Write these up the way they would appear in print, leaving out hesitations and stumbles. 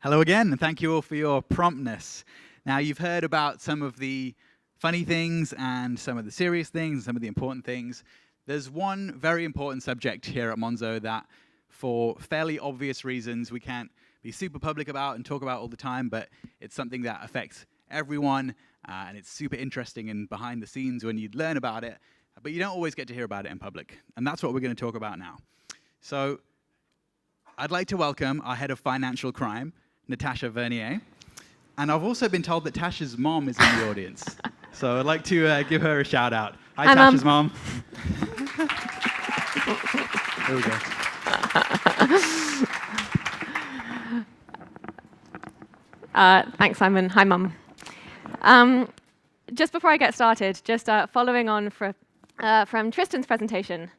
Hello again, and thank you all for your promptness. Now, you've heard about some of the funny things and some of the serious things and some of the important things. There's one very important subject here at Monzo that, for fairly obvious reasons, we can't be super public about and talk about all the time, but it's something that affects everyone, and it's super interesting and behind the scenes when you learn about it, but you don't always get to hear about it in public, and that's what we're going to talk about now. So, I'd like to welcome our head of financial crime, Natasha Vernier. And I've also been told that Tasha's mom is in the audience. So I'd like to give her a shout out. Hi, Tasha's mom. There we go. Thanks, Simon. Hi, Mum. Just before I get started, just following on from Tristan's presentation,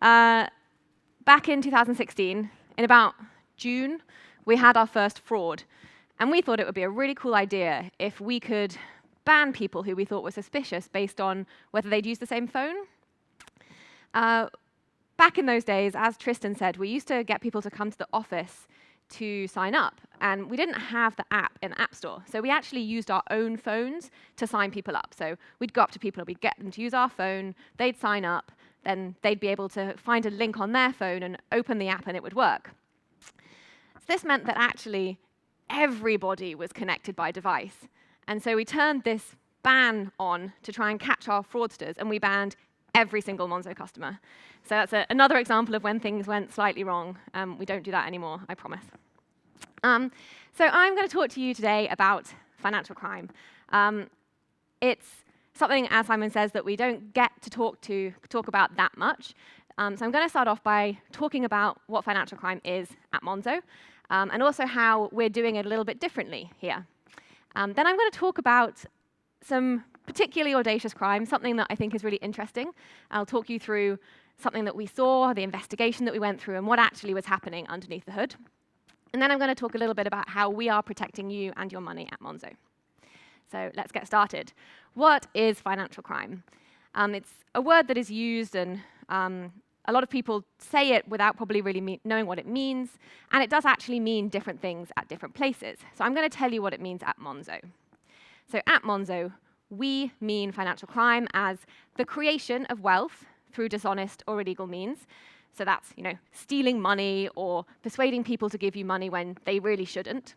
back in 2016, in about June, we had our first fraud. And we thought it would be a really cool idea if we could ban people who we thought were suspicious based on whether they'd use the same phone. Back in those days, as Tristan said, we used to get people to come to the office to sign up. And we didn't have the app in the App Store. So we actually used our own phones to sign people up. So we'd go up to people and we'd get them to use our phone. They'd sign up. Then they'd be able to find a link on their phone and open the app and it would work. So this meant that actually everybody was connected by device. And so we turned this ban on to try and catch our fraudsters, and we banned every single Monzo customer. So that's another example of when things went slightly wrong. We don't do that anymore, I promise. So I'm going to talk to you today about financial crime. It's something, as Simon says, that we don't get to talk about that much. So I'm going to start off by talking about what financial crime is at Monzo, and also how we're doing it a little bit differently here. Then I'm going to talk about some particularly audacious crime, something that I think is really interesting. I'll talk you through something that we saw, the investigation that we went through, and what actually was happening underneath the hood. And then I'm going to talk a little bit about how we are protecting you and your money at Monzo. So let's get started. What is financial crime? It's a word that is used, and a lot of people say it without probably really knowing what it means, and it does actually mean different things at different places. So I'm going to tell you what it means at Monzo. So at Monzo, we mean financial crime as the creation of wealth through dishonest or illegal means. So that's, stealing money or persuading people to give you money when they really shouldn't.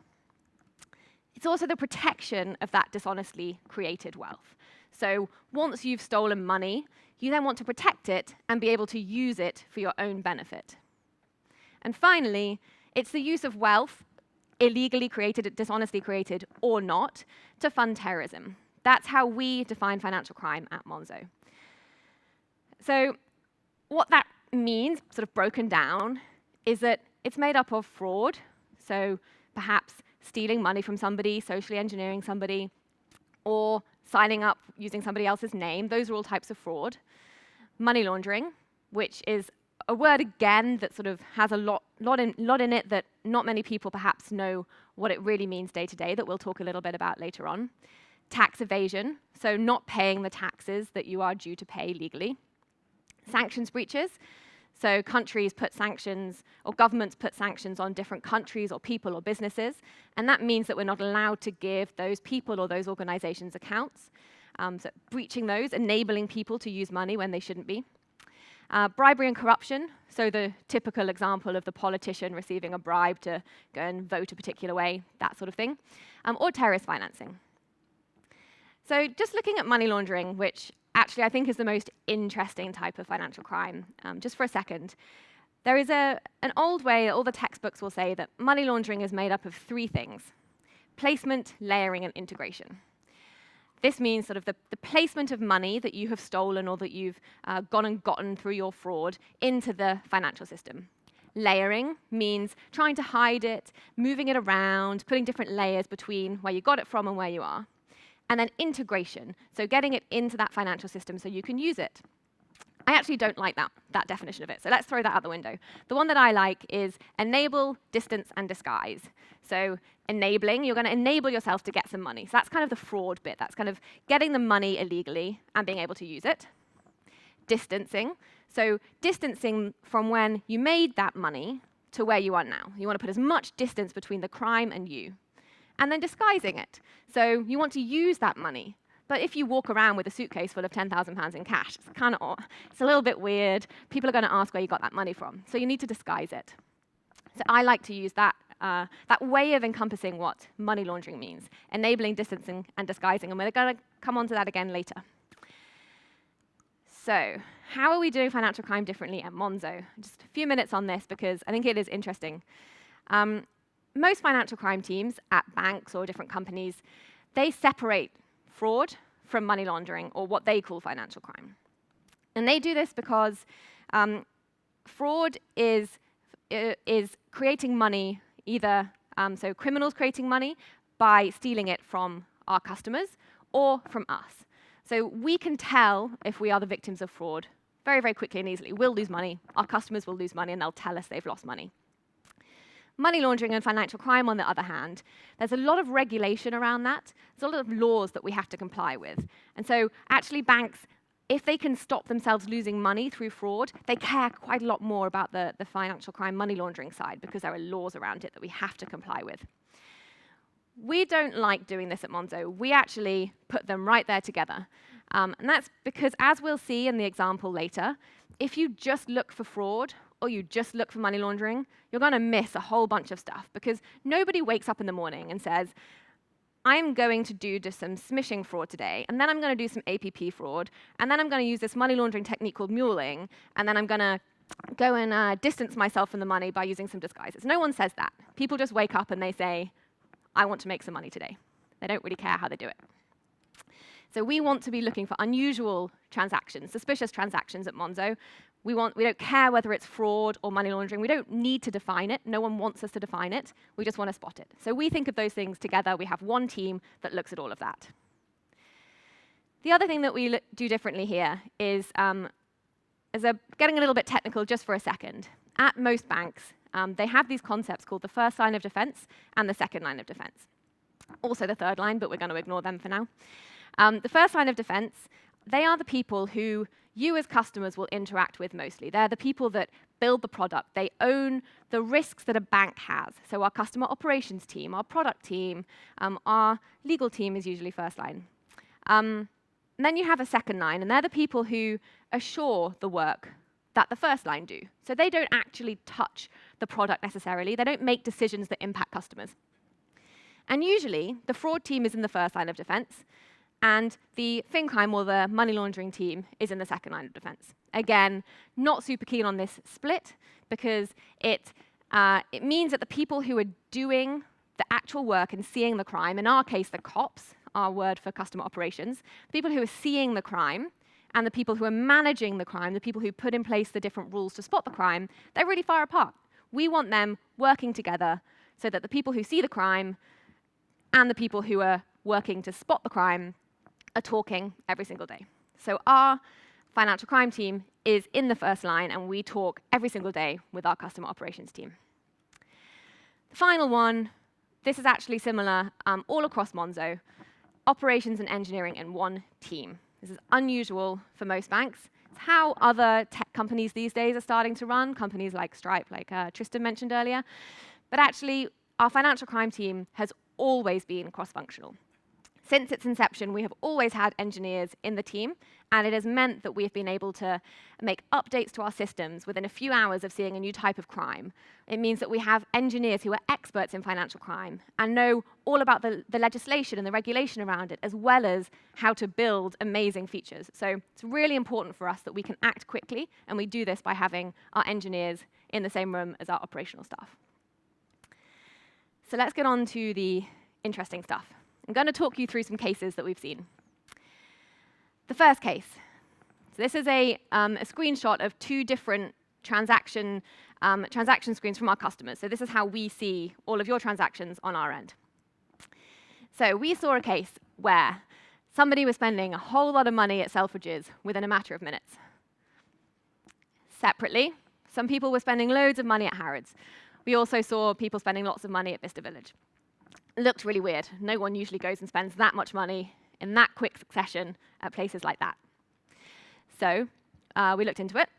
It's also the protection of that dishonestly created wealth. So once you've stolen money, you then want to protect it and be able to use it for your own benefit. And finally, it's the use of wealth, illegally created, dishonestly created, or not, to fund terrorism. That's how we define financial crime at Monzo. So what that means, sort of broken down, is that it's made up of fraud, so perhaps stealing money from somebody, socially engineering somebody, or signing up using somebody else's name. Those are all types of fraud. Money laundering, which is a word, again, that sort of has a lot in it that not many people perhaps know what it really means day to day, that we'll talk a little bit about later on. Tax evasion, so not paying the taxes that you are due to pay legally. Sanctions breaches, so countries put sanctions, or governments put sanctions on different countries or people or businesses, and that means that we're not allowed to give those people or those organizations accounts. So breaching those, enabling people to use money when they shouldn't be. Bribery and corruption, so the typical example of the politician receiving a bribe to go and vote a particular way, that sort of thing. Or terrorist financing. So just looking at money laundering, which actually I think is the most interesting type of financial crime, just for a second. There is an old way, all the textbooks will say that money laundering is made up of three things: placement, layering, and integration. This means sort of the placement of money that you have stolen or that you've gone and gotten through your fraud into the financial system. Layering means trying to hide it, moving it around, putting different layers between where you got it from and where you are. And then integration, so getting it into that financial system so you can use it. I actually don't like that definition of it, so let's throw that out the window. The one that I like is enable, distance, and disguise. So enabling, you're going to enable yourself to get some money. So that's kind of the fraud bit. That's kind of getting the money illegally and being able to use it. Distancing, so distancing from when you made that money to where you are now. You want to put as much distance between the crime and you. And then disguising it. So you want to use that money. But if you walk around with a suitcase full of £10,000 in cash, it's a little bit weird. People are going to ask where you got that money from. So you need to disguise it. So I like to use that way of encompassing what money laundering means, enabling distancing and disguising. And we're going to come on to that again later. So how are we doing financial crime differently at Monzo? Just a few minutes on this because I think it is interesting. Most financial crime teams at banks or different companies, they separate fraud from money laundering, or what they call financial crime. And they do this because fraud is creating money, either so criminals creating money by stealing it from our customers or from us. So we can tell if we are the victims of fraud very, very quickly and easily. We'll lose money, our customers will lose money, and they'll tell us they've lost money. Money laundering and financial crime, on the other hand, there's a lot of regulation around that. There's a lot of laws that we have to comply with. And so actually banks, if they can stop themselves losing money through fraud, they care quite a lot more about the financial crime money laundering side because there are laws around it that we have to comply with. We don't like doing this at Monzo. We actually put them right there together. And that's because, as we'll see in the example later, if you just look for fraud or you just look for money laundering, you're going to miss a whole bunch of stuff because nobody wakes up in the morning and says, I'm going to do just some smishing fraud today, and then I'm going to do some APP fraud, and then I'm going to use this money laundering technique called muling, and then I'm going to go and distance myself from the money by using some disguises. No one says that. People just wake up and they say, I want to make some money today. They don't really care how they do it. So we want to be looking for unusual transactions, suspicious transactions at Monzo. We don't care whether it's fraud or money laundering. We don't need to define it. No one wants us to define it. We just want to spot it. So we think of those things together. We have one team that looks at all of that. The other thing that we do differently here is, getting a little bit technical just for a second. At most banks, they have these concepts called the first line of defense and the second line of defense. Also the third line, but we're going to ignore them for now. The first line of defense, they are the people who you as customers will interact with mostly. They're the people that build the product. They own the risks that a bank has. So our customer operations team, our product team, our legal team is usually first line. And then you have a second line, and they're the people who assure the work that the first line do. So they don't actually touch the product necessarily. They don't make decisions that impact customers. And usually, the fraud team is in the first line of defense, and the fin crime or the money laundering team is in the second line of defense. Again, not super keen on this split because it means that the people who are doing the actual work and seeing the crime, in our case, the cops, our word for customer operations, people who are seeing the crime and the people who are managing the crime, the people who put in place the different rules to spot the crime, they're really far apart. We want them working together so that the people who see the crime and the people who are working to spot the crime are talking every single day. So our financial crime team is in the first line, and we talk every single day with our customer operations team. The final one, this is actually similar all across Monzo, operations and engineering in one team. This is unusual for most banks. It's how other tech companies these days are starting to run, companies like Stripe, like Tristan mentioned earlier. But actually, our financial crime team has always been cross-functional. Since its inception, we have always had engineers in the team, and it has meant that we have been able to make updates to our systems within a few hours of seeing a new type of crime. It means that we have engineers who are experts in financial crime and know all about the legislation and the regulation around it, as well as how to build amazing features. So it's really important for us that we can act quickly, and we do this by having our engineers in the same room as our operational staff. So let's get on to the interesting stuff. I'm going to talk you through some cases that we've seen. The first case. So this is a screenshot of two different transaction screens from our customers. So this is how we see all of your transactions on our end. So we saw a case where somebody was spending a whole lot of money at Selfridges within a matter of minutes. Separately, some people were spending loads of money at Harrods. We also saw people spending lots of money at Vista Village. It looked really weird. No one usually goes and spends that much money in that quick succession at places like that. So we looked into it.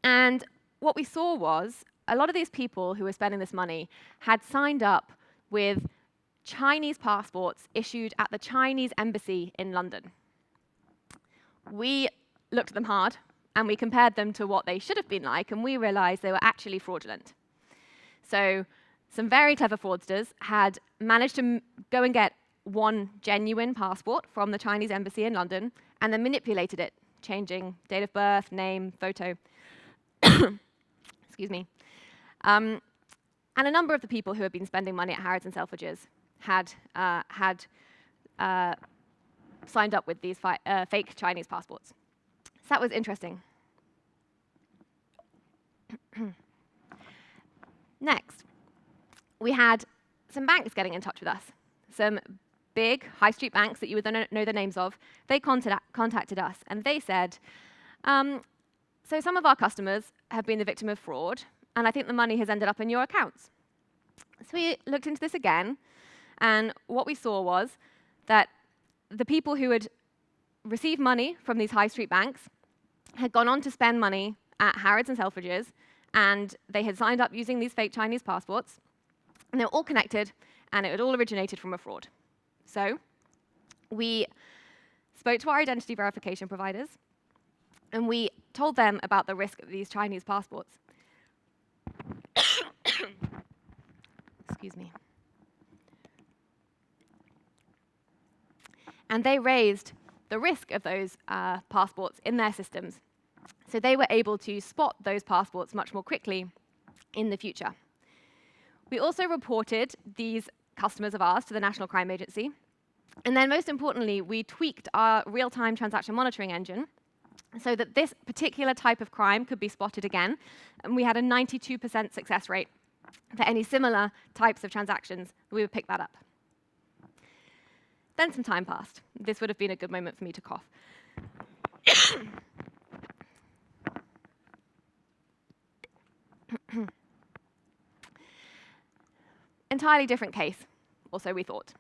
And what we saw was a lot of these people who were spending this money had signed up with Chinese passports issued at the Chinese embassy in London. We looked at them hard, and we compared them to what they should have been like, and we realized they were actually fraudulent. So some very clever fraudsters had managed to go and get one genuine passport from the Chinese embassy in London, and then manipulated it, changing date of birth, name, photo. Excuse me. And a number of the people who had been spending money at Harrods and Selfridges had signed up with these fake Chinese passports. So that was interesting. Next, we had some banks getting in touch with us. Some big high street banks that you would know the names of. They contacted us, and they said, so some of our customers have been the victim of fraud, and I think the money has ended up in your accounts. So we looked into this again, and what we saw was that the people who had received money from these high street banks had gone on to spend money at Harrods and Selfridges, and they had signed up using these fake Chinese passports, and they were all connected, and it had all originated from a fraud. So we spoke to our identity verification providers, and we told them about the risk of these Chinese passports. Excuse me. And they raised the risk of those passports in their systems. So they were able to spot those passports much more quickly in the future. We also reported these customers of ours to the National Crime Agency. And then most importantly, we tweaked our real-time transaction monitoring engine so that this particular type of crime could be spotted again. And we had a 92% success rate for any similar types of transactions. We would pick that up. Then some time passed. This would have been a good moment for me to cough. Entirely different case, also we thought.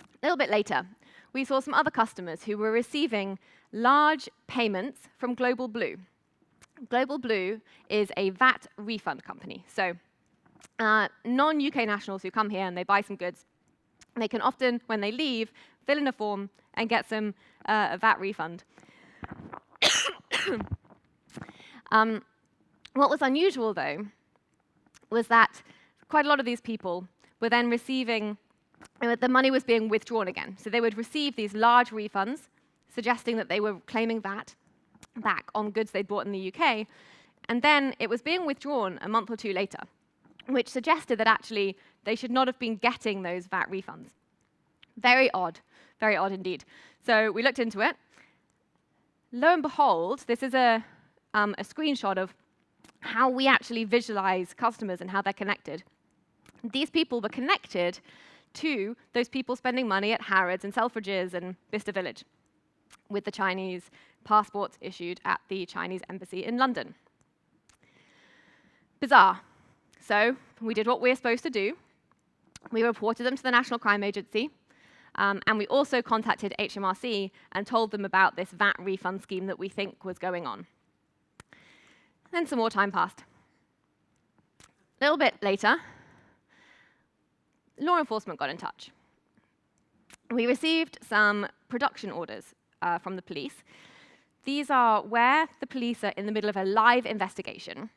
A little bit later, we saw some other customers who were receiving large payments from Global Blue. Global Blue is a VAT refund company. So non-UK nationals who come here and they buy some goods, they can often, when they leave, fill in a form and get some a VAT refund. What was unusual, though, was that quite a lot of these people were then receiving, the money was being withdrawn again. So they would receive these large refunds, suggesting that they were claiming VAT back on goods they'd bought in the UK, and then it was being withdrawn a month or two later, which suggested that actually they should not have been getting those VAT refunds. Very odd indeed. So we looked into it. Lo and behold, this is a screenshot of how we actually visualize customers and how they're connected. These people were connected to those people spending money at Harrods and Selfridges and Bicester Village with the Chinese passports issued at the Chinese embassy in London. Bizarre. So we did what we were supposed to do. We reported them to the National Crime Agency, and we also contacted HMRC and told them about this VAT refund scheme that we think was going on. Then some more time passed. A little bit later, law enforcement got in touch. We received some production orders from the police. These are where the police are in the middle of a live investigation,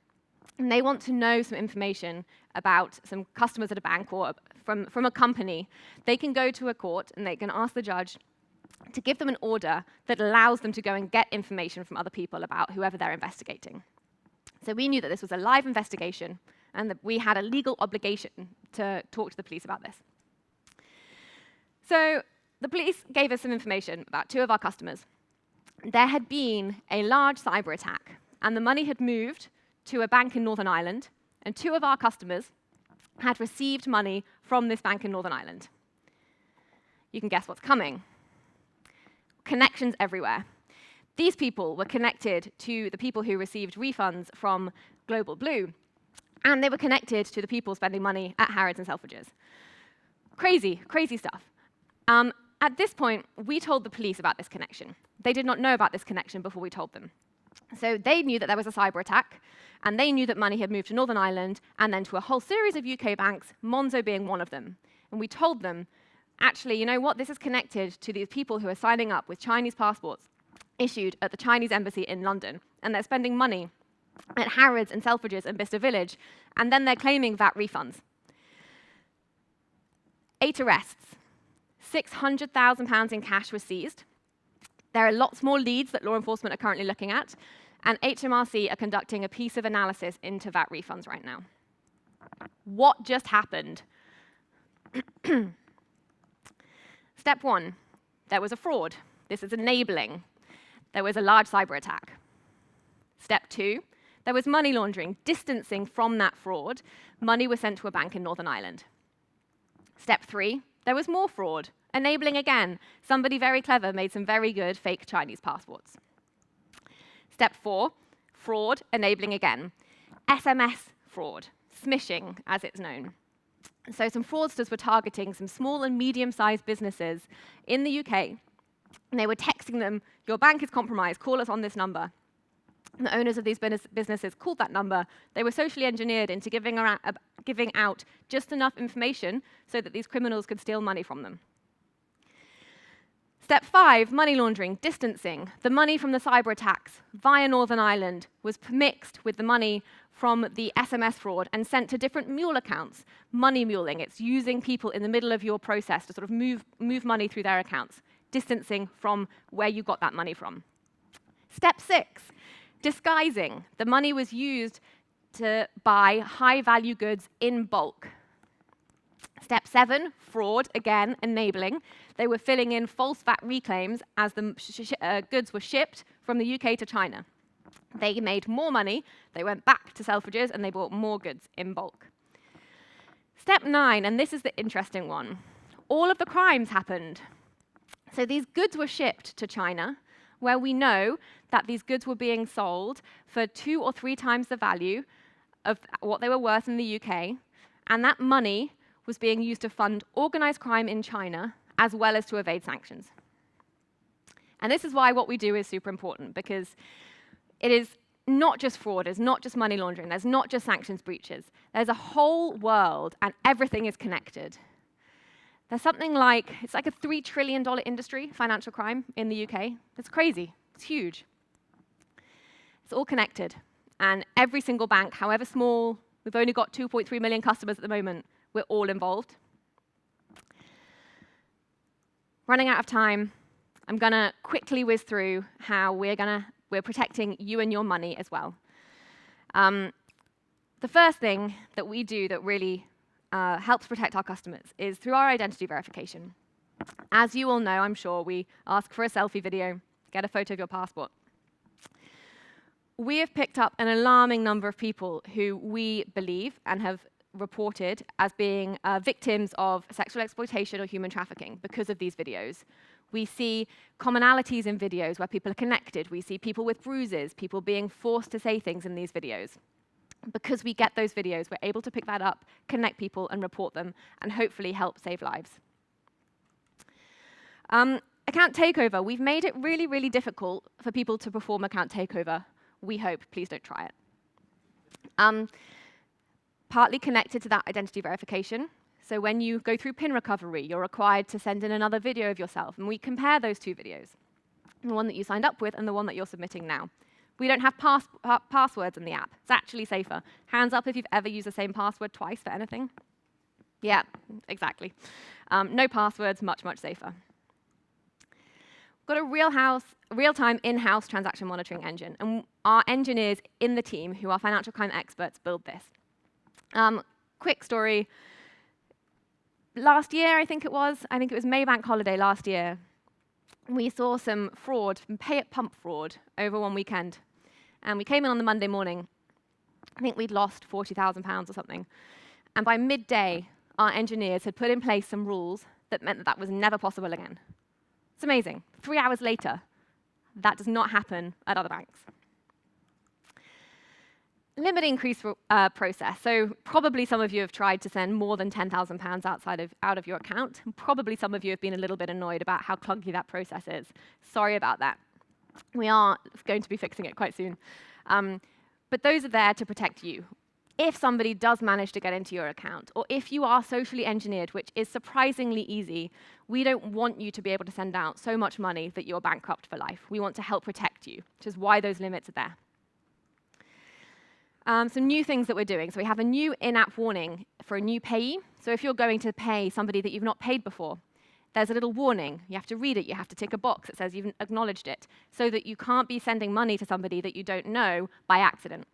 and they want to know some information about some customers at a bank or from a company. They can go to a court and they can ask the judge to give them an order that allows them to go and get information from other people about whoever they're investigating. So we knew that this was a live investigation and that we had a legal obligation to talk to the police about this. So the police gave us some information about two of our customers. There had been a large cyber attack, and the money had moved to a bank in Northern Ireland, and two of our customers had received money from this bank in Northern Ireland. You can guess what's coming. Connections everywhere. These people were connected to the people who received refunds from Global Blue, and they were connected to the people spending money at Harrods and Selfridges. Crazy, crazy stuff. At this point, we told the police about this connection. They did not know about this connection before we told them. So they knew that there was a cyber attack, and they knew that money had moved to Northern Ireland and then to a whole series of UK banks, Monzo being one of them. And we told them, actually, you know what? This is connected to these people who are signing up with Chinese passports issued at the Chinese embassy in London, and they're spending money at Harrods and Selfridges and Bicester Village, and then they're claiming VAT refunds. 8 arrests, £600,000 in cash was seized. There are lots more leads that law enforcement are currently looking at, and HMRC are conducting a piece of analysis into VAT refunds right now. What just happened? Step 1, there was a fraud. This is enabling. There was a large cyber attack. Step 2, there was money laundering. Distancing from that fraud, money was sent to a bank in Northern Ireland. Step 3, there was more fraud. Enabling again. Somebody very clever made some very good fake Chinese passports. Step 4, fraud, enabling again. SMS fraud, smishing as it's known. So some fraudsters were targeting some small and medium-sized businesses in the UK, and they were texting them, your bank is compromised, call us on this number. And the owners of these businesses called that number. They were socially engineered into giving out just enough information so that these criminals could steal money from them. Step 5, money laundering, distancing. The money from the cyber attacks via Northern Ireland was mixed with the money from the SMS fraud and sent to different mule accounts. Money muling, it's using people in the middle of your process to sort of move money through their accounts, distancing from where you got that money from. Step 6, disguising. The money was used to buy high-value goods in bulk. Step 7, fraud, again, enabling. They were filling in false VAT reclaims as the goods were shipped from the UK to China. They made more money, they went back to Selfridges, and they bought more goods in bulk. Step 9, and this is the interesting one. All of the crimes happened. So these goods were shipped to China, where we know that these goods were being sold for 2 or 3 times the value of what they were worth in the UK, and that money was being used to fund organized crime in China, as well as to evade sanctions. And this is why what we do is super important, because it is not just fraud, it's not just money laundering, there's not just sanctions breaches. There's a whole world, and everything is connected. There's something like, it's like a $3 trillion industry, financial crime, in the UK. It's crazy, it's huge. It's all connected, and every single bank, however small, we've only got 2.3 million customers at the moment, we're all involved. Running out of time, I'm going to quickly whiz through how we're protecting you and your money as well. The first thing that we do that really helps protect our customers is through our identity verification. As you all know, I'm sure, we ask for a selfie video, get a photo of your passport. We have picked up an alarming number of people who we believe and have reported as being victims of sexual exploitation or human trafficking because of these videos. We see commonalities in videos where people are connected. We see people with bruises, people being forced to say things in these videos. Because we get those videos, we're able to pick that up, connect people, and report them, and hopefully help save lives. Account takeover. We've made it really, really difficult for people to perform account takeover. We hope. Please don't try it. Partly connected to that identity verification. So when you go through PIN recovery, you're required to send in another video of yourself, and we compare those 2 videos, the one that you signed up with and the one that you're submitting now. We don't have passwords in the app. It's actually safer. Hands up if you've ever used the same password twice for anything. Yeah, exactly. No passwords, much, much safer. We've got a real-time in-house transaction monitoring engine, and our engineers in the team, who are financial crime experts, build this. Quick story. Last year, I think it was May Bank holiday last year, we saw some fraud, pay at pump fraud, over one weekend. And we came in on the Monday morning. I think we'd lost £40,000 or something. And by midday, our engineers had put in place some rules that meant that that was never possible again. It's amazing. 3 hours later, that does not happen at other banks. Limit increase process. So probably some of you have tried to send more than £10,000 out of your account. And probably some of you have been a little bit annoyed about how clunky that process is. Sorry about that. We are going to be fixing it quite soon. But those are there to protect you. If somebody does manage to get into your account, or if you are socially engineered, which is surprisingly easy, we don't want you to be able to send out so much money that you're bankrupt for life. We want to help protect you, which is why those limits are there. Some new things that we're doing. So we have a new in-app warning for a new payee. So if you're going to pay somebody that you've not paid before, there's a little warning. You have to read it. You have to tick a box that says you've acknowledged it, so that you can't be sending money to somebody that you don't know by accident.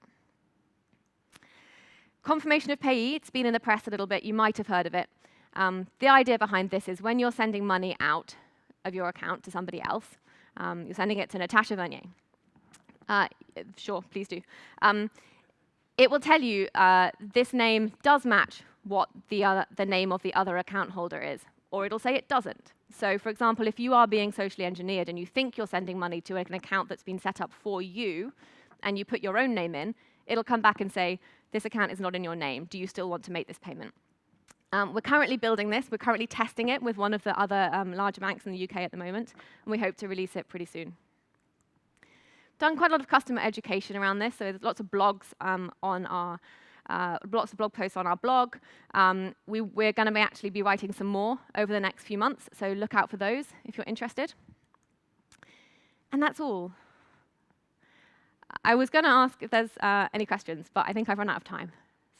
Confirmation of payee, it's been in the press a little bit. You might have heard of it. The idea behind this is when you're sending money out of your account to somebody else, you're sending it to Natasha Vernier. Sure, please do. It will tell you this name does match what the name of the other account holder is, or it'll say it doesn't. So for example, if you are being socially engineered and you think you're sending money to an account that's been set up for you, and you put your own name in, it'll come back and say, this account is not in your name. Do you still want to make this payment? We're currently building this. We're currently testing it with one of the other larger banks in the UK at the moment, and we hope to release it pretty soon. Done quite a lot of customer education around this, so there's lots of blogs on our lots of blog posts on our blog. We're going to actually be writing some more over the next few months, so look out for those if you're interested. And that's all. I was going to ask if there's any questions, but I think I've run out of time.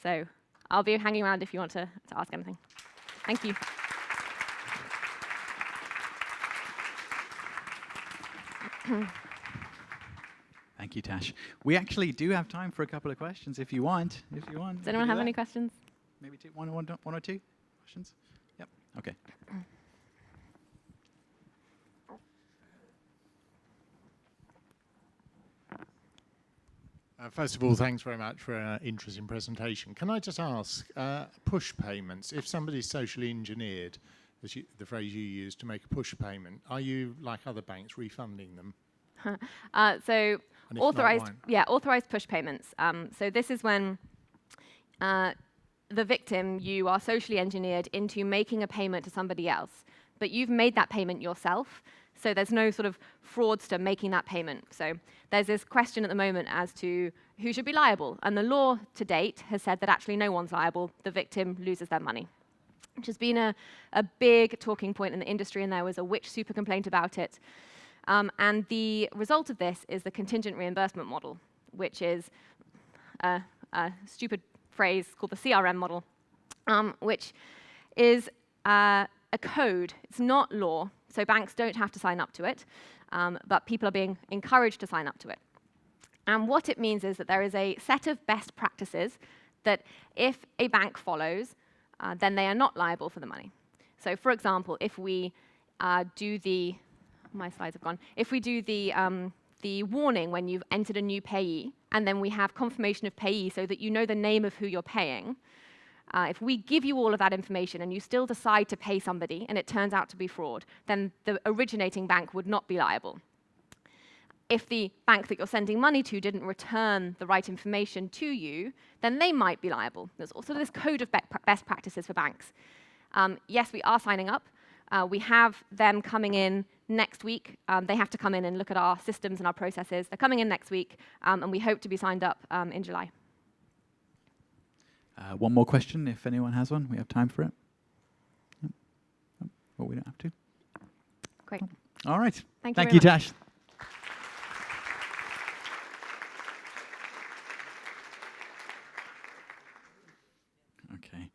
So I'll be hanging around if you want to ask anything. Thank you. Thank you, Tash. We actually do have time for a couple of questions if you want. Does anyone have any questions? Maybe one or two questions? Yep. OK. First of all, thanks very much for an interesting presentation. Can I just ask, push payments, if somebody's socially engineered, as the phrase you used, to make a push payment, are you, like other banks, refunding them? So authorized push payments. So this is when the victim, you are socially engineered into making a payment to somebody else, but you've made that payment yourself. So there's no sort of fraudster making that payment. So there's this question at the moment as to who should be liable. And the law to date has said that actually no one's liable. The victim loses their money, which has been a big talking point in the industry, and there was a witch super complaint about it. And the result of this is the contingent reimbursement model, which is a stupid phrase called the CRM model, which is a code. It's not law, so banks don't have to sign up to it, but people are being encouraged to sign up to it. And what it means is that there is a set of best practices that if a bank follows, then they are not liable for the money. So for example, if we do the my slides have gone. If we do the warning when you've entered a new payee, and then we have confirmation of payee so that you know the name of who you're paying, if we give you all of that information and you still decide to pay somebody and it turns out to be fraud, then the originating bank would not be liable. If the bank that you're sending money to didn't return the right information to you, then they might be liable. There's also this code of best practices for banks. Yes, we are signing up. We have them coming in next week. They have to come in and look at our systems and our processes. They're coming in next week, and we hope to be signed up in July. One more question, if anyone has one. We have time for it. Yep. Well, we don't have to. Great. All right. Thank you, Tash. Okay.